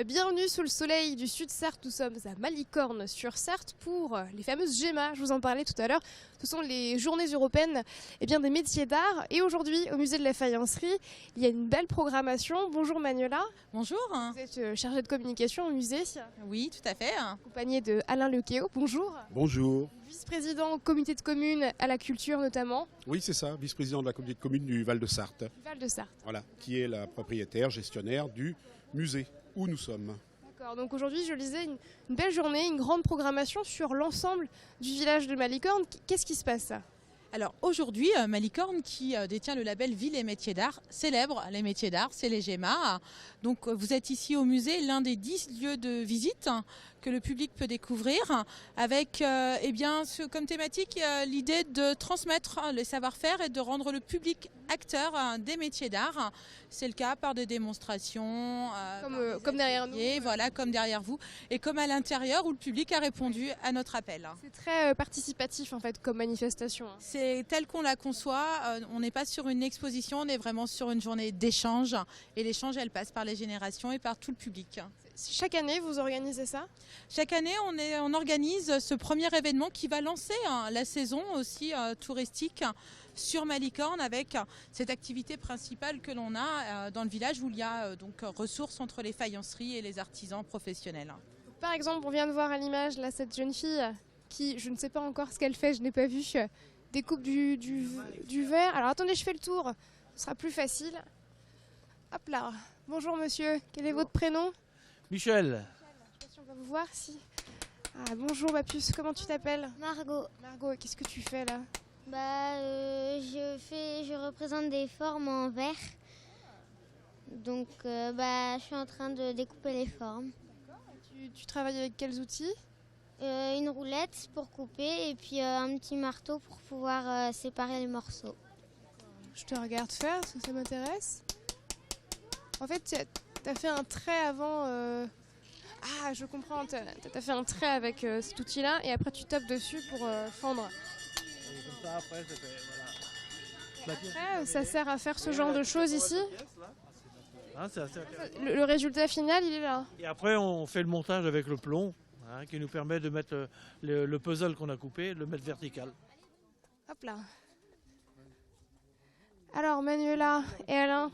Bienvenue sous le soleil du sud Sarthe, nous sommes à Malicorne sur Sarthe pour les fameuses GEMA, je vous en parlais tout à l'heure. Ce sont les journées européennes des métiers d'art et aujourd'hui au musée de la faïencerie, il y a une belle programmation. Bonjour Manuela. Bonjour. Vous êtes chargée de communication au musée. Oui, tout à fait. Accompagnée de Alain Lequéo. Bonjour. Bonjour. Vice-président comité de communes à la culture notamment. Oui, c'est ça, vice-président de la communauté de communes du Val de Sarthe. Val de Sarthe. Voilà, qui est la propriétaire, gestionnaire du musée où nous sommes. D'accord, donc aujourd'hui je lisais une belle journée, une grande programmation sur l'ensemble du village de Malicorne. Qu'est-ce qui se passe? Alors aujourd'hui, Malicorne, qui détient le label Ville et Métiers d'Art, célèbre les métiers d'art, c'est les GEMA. Donc vous êtes ici au musée, l'un des 10 lieux de visite que le public peut découvrir, avec comme thématique l'idée de transmettre les savoir-faire et de rendre le public acteur des métiers d'art. C'est le cas par des démonstrations, comme derrière nous. Voilà, comme derrière vous, et comme à l'intérieur où le public a répondu à notre appel. C'est très participatif en fait comme manifestation. C'est tel qu'on la conçoit, on n'est pas sur une exposition, on est vraiment sur une journée d'échange. Et l'échange, elle passe par les générations et par tout le public. Chaque année, vous organisez ça? Chaque année, on organise ce premier événement qui va lancer la saison aussi touristique sur Malicorne avec cette activité principale que l'on a dans le village où il y a donc ressources entre les faïenceries et les artisans professionnels. Par exemple, on vient de voir à l'image là cette jeune fille qui, je ne sais pas encore ce qu'elle fait, je n'ai pas vu, découpe du verre. Alors attendez, je fais le tour, ce sera plus facile. Hop là. Bonjour monsieur, quel est votre prénom? Michel. Je sais pas si on va vous voir si. Ah, bonjour ma puce, comment tu t'appelles? Margot. Margot, qu'est-ce que tu fais là? Je représente des formes en verre. Donc je suis en train de découper les formes. Tu travailles avec quels outils? Une roulette pour couper et puis un petit marteau pour pouvoir séparer les morceaux. Je te regarde faire, parce que ça m'intéresse. En fait, tu as fait un trait avant... Ah, je comprends, tu as fait un trait avec cet outil-là et après tu tapes dessus pour fendre. Et comme ça, après, ça fait, voilà. Après, ça sert à faire ce genre de choses ici. C'est assez intéressant. Le résultat final, il est là. Et après, on fait le montage avec le plomb, qui nous permet de mettre le puzzle qu'on a coupé, de le mettre vertical. Hop là. Alors, Manuela et Alain,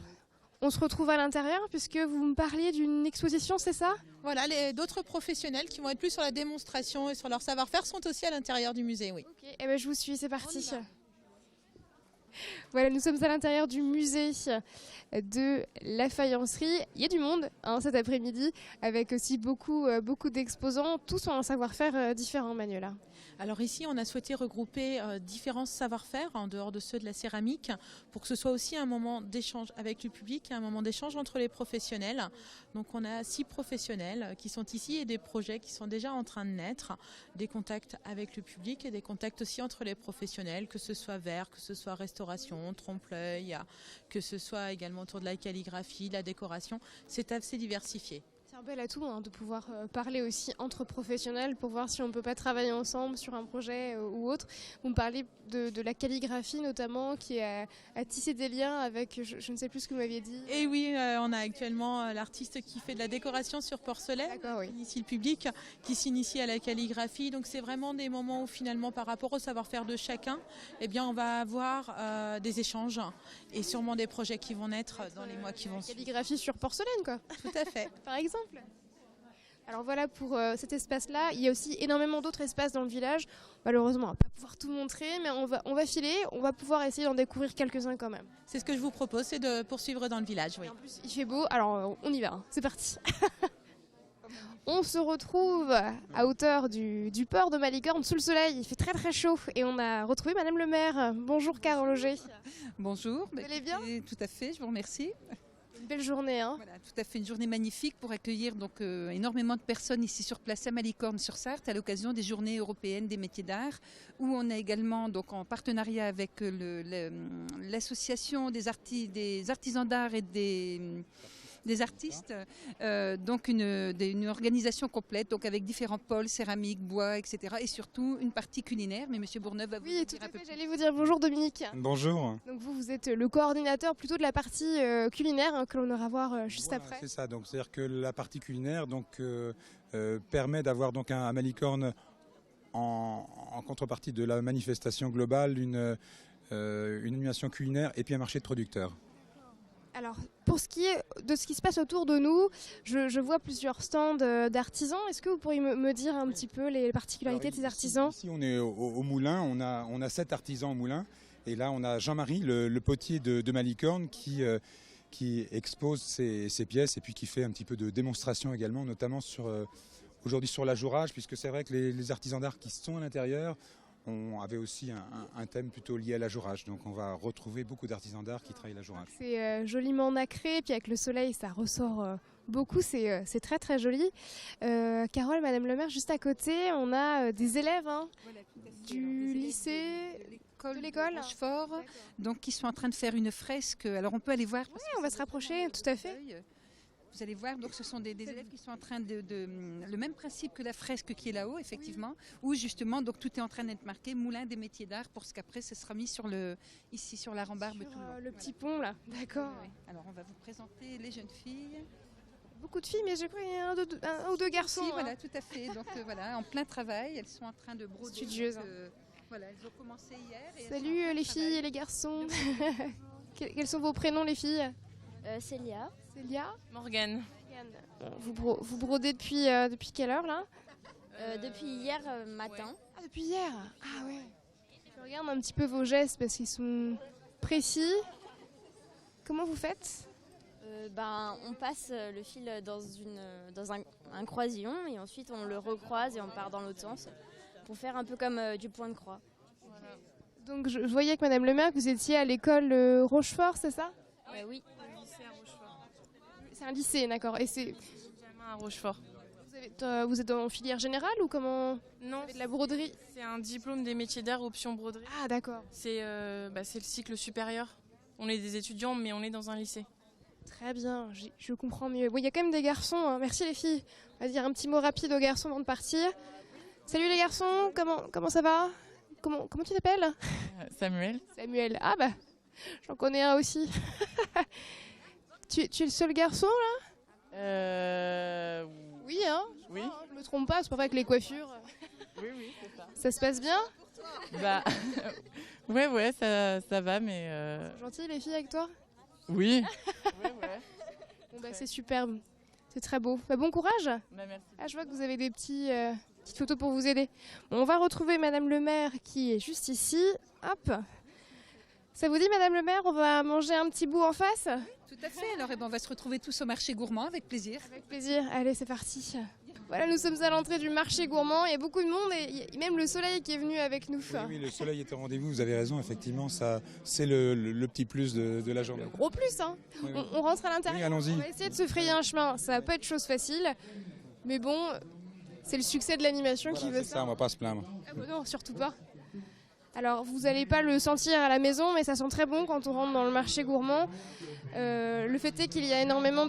on se retrouve à l'intérieur puisque vous me parliez d'une exposition, c'est ça? Voilà, d'autres professionnels qui vont être plus sur la démonstration et sur leur savoir-faire sont aussi à l'intérieur du musée, oui. Ok, eh ben, je vous suis, c'est parti. Voilà, nous sommes à l'intérieur du musée de la faïencerie. Il y a du monde cet après-midi, avec aussi beaucoup d'exposants, tous ont un savoir-faire différent, Manuela. Alors ici, on a souhaité regrouper différents savoir-faire en dehors de ceux de la céramique pour que ce soit aussi un moment d'échange avec le public, un moment d'échange entre les professionnels. Donc on a 6 professionnels qui sont ici et des projets qui sont déjà en train de naître, des contacts avec le public et des contacts aussi entre les professionnels, que ce soit verre, que ce soit restauration, trompe-l'œil, que ce soit également autour de la calligraphie, la décoration. C'est assez diversifié. C'est un bel atout de pouvoir parler aussi entre professionnels pour voir si on ne peut pas travailler ensemble sur un projet ou autre. Vous me parlez de la calligraphie notamment qui a tissé des liens avec, je ne sais plus ce que vous m'aviez dit. Et oui, on a actuellement l'artiste qui fait de la décoration sur porcelaine, oui. Qui initie le public, qui s'initie à la calligraphie. Donc c'est vraiment des moments où finalement par rapport au savoir-faire de chacun, on va avoir des échanges et sûrement des projets qui vont naître dans les mois qui vont suivre. Calligraphie sur porcelaine quoi. Tout à fait. Par exemple. Alors voilà pour cet espace-là. Il y a aussi énormément d'autres espaces dans le village. Malheureusement, on ne va pas pouvoir tout montrer, mais on va filer. On va pouvoir essayer d'en découvrir quelques-uns quand même. C'est ce que je vous propose, c'est de poursuivre dans le village. Oui. Et en plus, il fait beau, alors on y va. C'est parti. On se retrouve à hauteur du port de Malicorne, sous le soleil. Il fait très très chaud et on a retrouvé Madame le maire. Bonjour Carole Auger. Bonjour. Vous allez bien? Tout à fait, je vous remercie. Une belle journée. Voilà, tout à fait, une journée magnifique pour accueillir donc énormément de personnes ici sur place à Malicorne-sur-Sarthe à l'occasion des Journées européennes des métiers d'art, où on a également donc en partenariat avec l'association des artisans d'art et des artistes, donc une organisation complète, donc avec différents pôles, céramique, bois, etc. Et surtout une partie culinaire. Mais Monsieur Bourneuf va vous Oui, en tout dire un à peu fait. plus. J'allais vous dire bonjour Dominique. Bonjour. Donc vous êtes le coordinateur plutôt de la partie culinaire que l'on aura à voir juste Voilà, après. c'est ça. Donc c'est-à-dire que la partie culinaire permet d'avoir donc à Malicorne en contrepartie de la manifestation globale une animation culinaire et puis un marché de producteurs. Alors, pour ce qui est de ce qui se passe autour de nous, je vois plusieurs stands d'artisans. Est-ce que vous pourriez me dire un petit peu les particularités de ces artisans? Ici, on est au moulin, on a 7 artisans au moulin. Et là, on a Jean-Marie, le potier de Malicorne, qui expose ses pièces et puis qui fait un petit peu de démonstration également, notamment aujourd'hui sur l'ajourage, puisque c'est vrai que les artisans d'art qui sont à l'intérieur avait aussi un thème plutôt lié à l'ajourage. Donc on va retrouver beaucoup d'artisans d'art qui travaillent l'ajourage. C'est joliment nacré, puis avec le soleil, ça ressort beaucoup, c'est très très joli. Carole, Madame le maire, juste à côté, on a des élèves Voilà, tout à fait. du Alors, des lycée, élèves de l'école. de Rochefort, donc qui sont en train de faire une fresque. Alors on peut aller voir. parce que on va c'est se rapprocher, tout à fait. Vous allez voir, donc ce sont des élèves qui sont en train le même principe que la fresque qui est là-haut, effectivement, où justement donc tout est en train d'être marqué Moulin des métiers d'art, pour ce qu'après ce sera mis ici sur la rambarbe Sur tout le long. le petit pont là, d'accord. Oui. Alors on va vous présenter les jeunes filles. Beaucoup de filles, mais j'ai pris un ou deux garçons. Si, hein. voilà, tout à fait. Donc voilà, en plein travail, elles sont en train de broder. Studieuses, donc, voilà, elles ont commencé hier. Et elles sont en Salut plein les travail. filles et les garçons. Quels sont vos prénoms les filles? Célia. Célia. Morgane. Vous brodez depuis quelle heure là? Depuis hier matin. Ah, depuis hier. Ah ouais. Je regarde un petit peu vos gestes parce qu'ils sont précis. Comment vous faites? On passe le fil dans un croisillon et ensuite on le recroise et on part dans l'autre sens pour faire un peu comme du point de croix. Donc je voyais avec Madame le maire que vous étiez à l'école Rochefort, c'est ça? Oui. C'est un lycée, d'accord. Et c'est À Rochefort. vous êtes en filière générale ou comment? Non, De la broderie. c'est un diplôme des métiers d'art option broderie. Ah d'accord. C'est le cycle supérieur. On est des étudiants, mais on est dans un lycée. Très bien, je comprends mieux. Bon, il y a quand même des garçons. Hein. Merci les filles. On va dire un petit mot rapide aux garçons avant de partir. Salut les garçons, comment ça va? Comment tu t'appelles? Samuel. Samuel. Ah bah, j'en connais un aussi. tu es le seul garçon là? Oui, hein? Oui. Je me trompe pas, c'est pas vrai que les coiffures. Oui, c'est ça. Ça se passe bien? Bah, ouais, ça va, mais Gentil les filles avec toi? oui. Bon bah c'est superbe, c'est très beau. Bah, bon courage. Bah, merci. Ah, je vois que vous avez des petites photos pour vous aider. Bon, on va retrouver Madame le maire qui est juste ici. Hop. Ça vous dit Madame le maire, on va manger un petit bout en face? Tout à fait. Alors on va se retrouver tous au marché gourmand avec plaisir. Avec plaisir. Allez, c'est parti. Voilà, nous sommes à l'entrée du marché gourmand. Il y a beaucoup de monde et il y a même le soleil qui est venu avec nous. Oui, le soleil est au rendez-vous, vous avez raison, effectivement, ça, c'est le petit plus de la journée. Gros plus, hein. Oui, oui. On rentre à l'intérieur. Oui, allons-y. On va essayer de se frayer un chemin. Ça va pas être chose facile. Mais bon, c'est le succès de l'animation qui Voilà, veut c'est ça. ça, on va pas se plaindre. Ah bah non, surtout pas. Alors, vous n'allez pas le sentir à la maison, mais ça sent très bon quand on rentre dans le marché gourmand. Le fait est qu'il y a énormément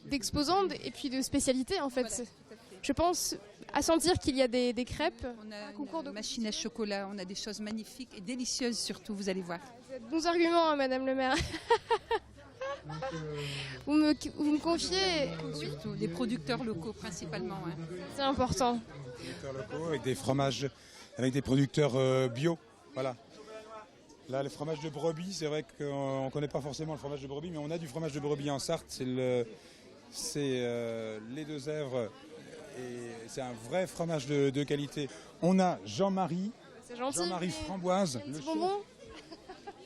d'exposants et puis de spécialités, en fait. Voilà, tout à fait. Je pense à sentir qu'il y a des crêpes. On a concours de une machine à chocolat, on a des choses magnifiques et délicieuses surtout, vous allez voir. Vous avez de bons arguments, hein, Madame le maire. Vous me confiez... Oui, Surtout des producteurs locaux principalement. Hein. c'est important. Producteurs locaux avec des fromages, avec des producteurs bio. Voilà. Là, le fromage de brebis, c'est vrai qu'on ne connaît pas forcément le fromage de brebis, mais on a du fromage de brebis en Sarthe. C'est les Deux-Èvres et c'est un vrai fromage de qualité. On a Jean-Marie C'est gentil. Jean-Marie mais- Framboise, Un le petit chef, bonbon.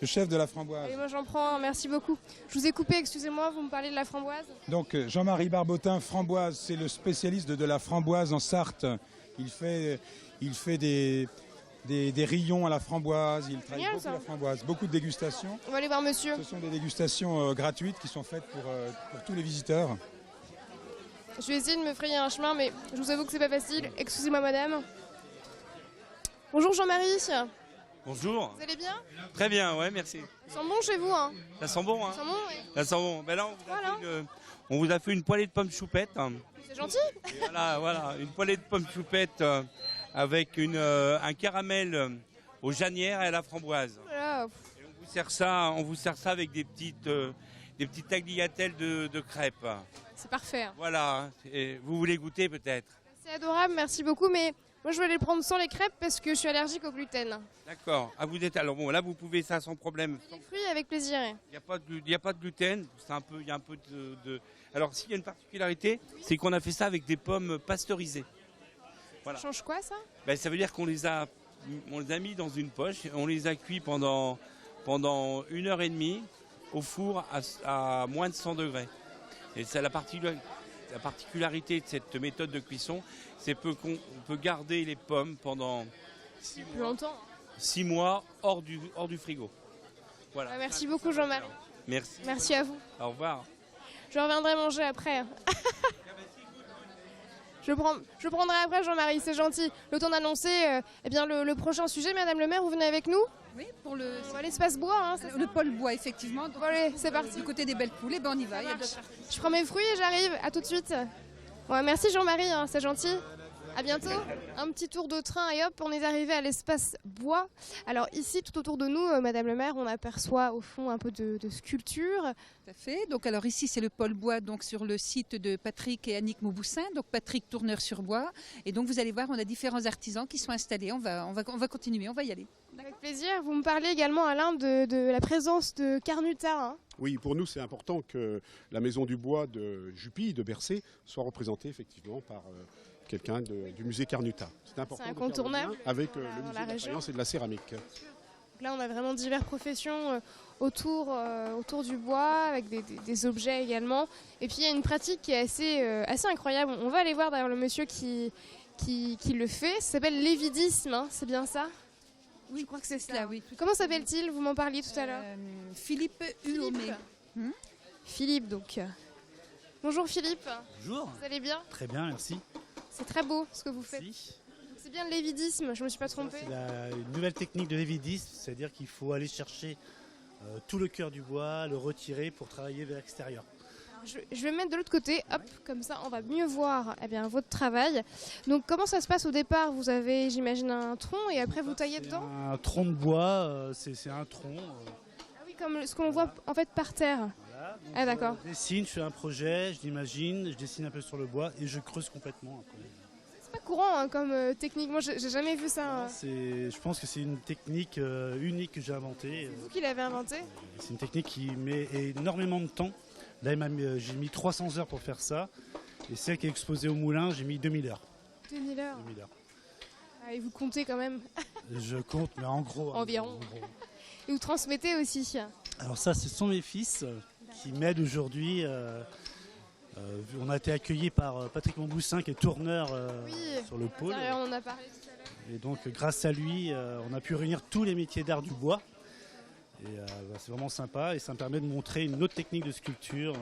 le chef de la framboise. Allez, moi j'en prends un, merci beaucoup. Je vous ai coupé, excusez-moi, vous me parlez de la framboise. Donc Jean-Marie Barbotin, framboise, c'est le spécialiste de la framboise en Sarthe. Il fait des rayons à la framboise, il travaille Génial, beaucoup ça. la framboise, beaucoup de dégustations. On va aller voir monsieur. Ce sont des dégustations gratuites qui sont faites pour tous les visiteurs. Je vais essayer de me frayer un chemin, mais je vous avoue que c'est pas facile. Excusez-moi madame. Bonjour Jean-Marie. Bonjour. Vous allez bien? Très bien, ouais, merci. Ça sent bon chez vous, hein? Ça sent bon, hein? Ça sent bon, oui. Ça sent bon. Ben là, Voilà. on vous a fait une poêlée de pommes choupettes. C'est gentil. Et voilà, une poêlée de pommes choupettes avec un caramel aux genières et à la framboise. Voilà. Et on vous sert ça avec des petites tagliatelles de crêpes. C'est parfait, hein. Voilà. Et vous voulez goûter peut-être? C'est adorable, merci beaucoup, mais moi je vais les prendre sans les crêpes parce que je suis allergique au gluten. D'accord. Ah, vous êtes alors bon. Là, vous pouvez ça sans problème. Les fruits avec plaisir. Il n'y a pas de gluten. Il y a un peu de... Alors, s'il y a une particularité, c'est qu'on a fait ça avec des pommes pasteurisées. Voilà. Ça change quoi ça? Ben, ça veut dire qu'on les a mis dans une poche, on les a cuits pendant 1h30 au four à moins de 100 degrés. Et c'est la particularité de cette méthode de cuisson, c'est qu'on peut garder les pommes pendant Plus longtemps. 6 mois hors du frigo. Voilà. Merci beaucoup Jean-Marie. Merci. Merci à vous. Au revoir. Je reviendrai manger après. Je prendrai après Jean-Marie, c'est gentil. Le temps d'annoncer le prochain sujet, Madame le maire, vous venez avec nous? Oui, pour l'espace bois, hein, c'est le pôle bois, effectivement. Donc, allez, c'est parti. Du côté des belles poules, on y va. Je prends mes fruits et j'arrive, à tout de suite. Ouais, merci Jean-Marie, hein, c'est gentil. À bientôt. Un petit tour de train et hop, on est arrivé à l'espace bois. Alors ici, tout autour de nous, Madame le maire, on aperçoit au fond un peu de sculpture. Tout à fait. Donc alors ici, c'est le pôle bois, donc sur le site de Patrick et Annick Mauboussin, donc Patrick Tourneur-sur-Bois. Et donc vous allez voir, on a différents artisans qui sont installés. On va continuer, on va y aller. Avec plaisir. Vous me parlez également, Alain, de la présence de Carnuta. Hein. Oui, pour nous, c'est important que la maison du bois de Jupy, de Bercé, soit représentée effectivement par quelqu'un du musée Carnuta. C'est important. C'est incontournable. Avec le musée de la faïence et de la céramique. Donc là, on a vraiment diverses professions autour du bois, avec des objets également. Et puis, il y a une pratique qui est assez incroyable. On va aller voir d'ailleurs le monsieur qui le fait. Ça s'appelle l'évidisme, hein, c'est bien ça? Oui, je crois que c'est ça. Oui, comment s'appelle-t-il? Vous m'en parliez tout à l'heure. Philippe Huomé. Philippe, donc. Bonjour Philippe. Bonjour. Vous allez bien? Très bien, merci. C'est très beau ce que vous faites. C'est bien de l'évidisme, je ne me suis pas trompée. C'est une nouvelle technique de l'évidisme, c'est-à-dire qu'il faut aller chercher tout le cœur du bois, le retirer pour travailler vers l'extérieur. Je vais me mettre de l'autre côté, hop, comme ça on va mieux voir votre travail. Donc comment ça se passe au départ? Vous avez, j'imagine, un tronc et après vous taillez dedans? Un tronc de bois, c'est un tronc. Ah oui, comme ce qu'on voit en fait par terre. Voilà, donc ah d'accord. Je dessine, je fais un projet, je l'imagine, je dessine un peu sur le bois et je creuse complètement. C'est pas courant hein, comme technique, moi j'ai jamais vu ça. Je pense que c'est une technique unique que j'ai inventée. C'est vous qui l'avez inventée? C'est une technique qui met énormément de temps. Là, j'ai mis 300 heures pour faire ça. Et celle qui est exposée au moulin, j'ai mis 2000 heures. 2000 heures. Ah, et vous comptez quand même? Je compte, mais en gros. Environ. Et vous transmettez aussi? Alors ça, ce sont mes fils qui m'aident aujourd'hui. On a été accueillis par Patrick Mauboussin, qui est tourneur sur le pôle. On en a parlé tout à l'heure. Et donc, grâce à lui, on a pu réunir tous les métiers d'art du bois. Et c'est vraiment sympa et ça me permet de montrer une autre technique de sculpture.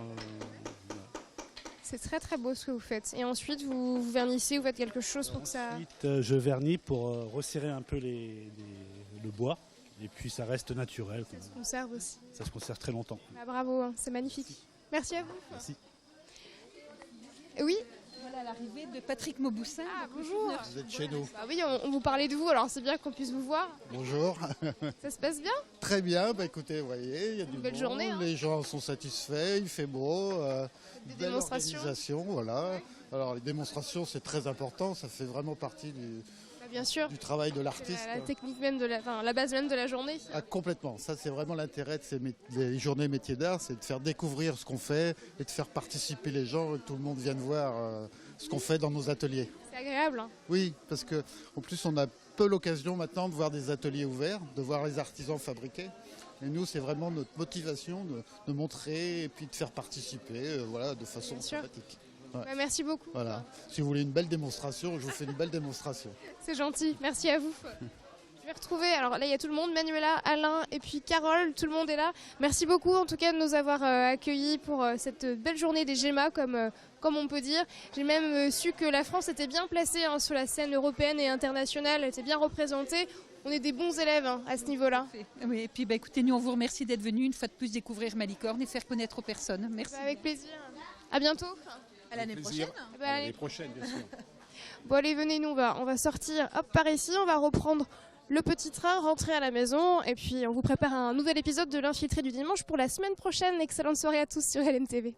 C'est très très beau ce que vous faites. Et ensuite vous vernissez, vous faites quelque chose pour que ça... Ensuite je vernis pour resserrer un peu le bois et puis ça reste naturel. Ça se conserve aussi. Ça se conserve très longtemps. Ah, bravo, hein, c'est magnifique. Merci à vous. Merci. Oui. Voilà l'arrivée de Patrick Mauboussin. Ah, bonjour. Vous êtes chez nous. Bah oui, on vous parlait de vous, alors c'est bien qu'on puisse vous voir. Bonjour. Ça se passe bien? Très bien, écoutez, vous voyez, il y a du belle monde, journée. Hein. Les gens sont satisfaits, il fait beau. Des belle démonstrations. organisation, voilà. Alors les démonstrations, c'est très important, ça fait vraiment partie bien sûr. du travail de l'artiste. La technique même, la base même de la journée. Ah, complètement, ça c'est vraiment l'intérêt de des journées métiers d'art, c'est de faire découvrir ce qu'on fait et de faire participer les gens, et que tout le monde vienne voir ce qu'on fait dans nos ateliers. C'est agréable. Hein. Oui, parce qu'en plus on a peu l'occasion maintenant de voir des ateliers ouverts, de voir les artisans fabriquer. Et nous, c'est vraiment notre motivation de montrer et puis de faire participer de façon sympathique. Ouais. Ouais, merci beaucoup. Voilà. Si vous voulez une belle démonstration, je vous fais une belle démonstration. C'est gentil, merci à vous. Je vais retrouver, alors là il y a tout le monde, Manuela, Alain et puis Carole, tout le monde est là. Merci beaucoup en tout cas de nous avoir accueillis pour cette belle journée des GEMA comme on peut dire. J'ai même su que la France était bien placée sur la scène européenne et internationale, elle était bien représentée. On est des bons élèves à ce niveau-là. Oui, et puis écoutez, nous on vous remercie d'être venus une fois de plus découvrir Malicorne et faire connaître aux personnes. Merci. Avec plaisir. À bientôt. À l'année prochaine. À l'année prochaine, bien sûr. Bon allez, venez, nous on va sortir par ici, on va reprendre le petit train, rentrer à la maison et puis on vous prépare un nouvel épisode de l'Infiltré du dimanche pour la semaine prochaine. Excellente soirée à tous sur LMTV.